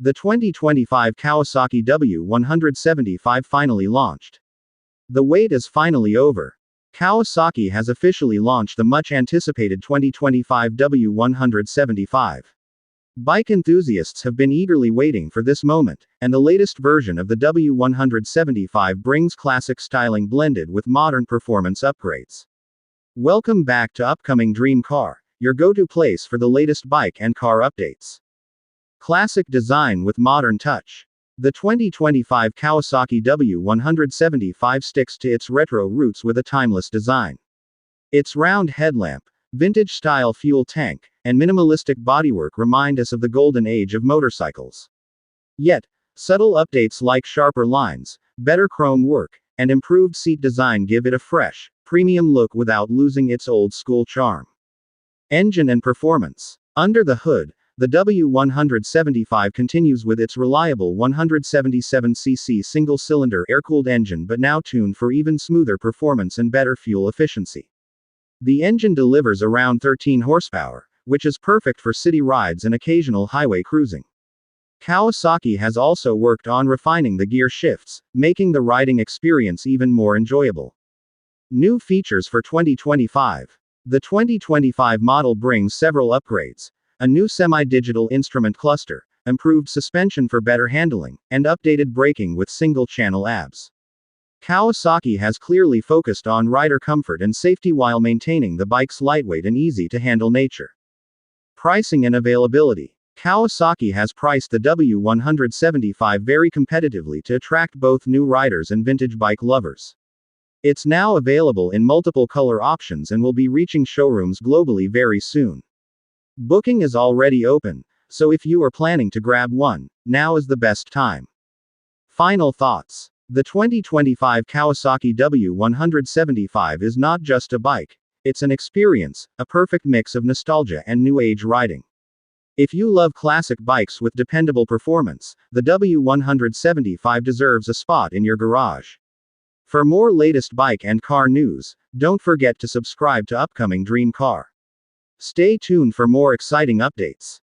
The 2025 Kawasaki W175 finally launched. The wait is finally over. Kawasaki has officially launched the much-anticipated 2025 W175. Bike enthusiasts have been eagerly waiting for this moment, and the latest version of the W175 brings classic styling blended with modern performance upgrades. Welcome back to Upcoming Dream Car, your go-to place for the latest bike and car updates. Classic design with modern touch. The 2025 Kawasaki W175 sticks to its retro roots with a timeless design. Its round headlamp, vintage-style fuel tank, and minimalistic bodywork remind us of the golden age of motorcycles. Yet, subtle updates like sharper lines, better chrome work, and improved seat design give it a fresh, premium look without losing its old-school charm. Engine and performance. Under the hood, the W175 continues with its reliable 177cc single-cylinder air-cooled engine, but now tuned for even smoother performance and better fuel efficiency. The engine delivers around 13 horsepower, which is perfect for city rides and occasional highway cruising. Kawasaki has also worked on refining the gear shifts, making the riding experience even more enjoyable. New features for 2025. The 2025 model brings several upgrades. A new semi-digital instrument cluster, improved suspension for better handling, and updated braking with single-channel ABS. Kawasaki has clearly focused on rider comfort and safety while maintaining the bike's lightweight and easy-to-handle nature. Pricing and availability. Kawasaki has priced the W175 very competitively to attract both new riders and vintage bike lovers. It's now available in multiple color options and will be reaching showrooms globally very soon. Booking is already open, so if you are planning to grab one, now is the best time. Final thoughts. The 2025 Kawasaki W175 is not just a bike, it's an experience, a perfect mix of nostalgia and new age riding. If you love classic bikes with dependable performance, the W175 deserves a spot in your garage. For more latest bike and car news, don't forget to subscribe to Upcoming Dream Car. Stay tuned for more exciting updates.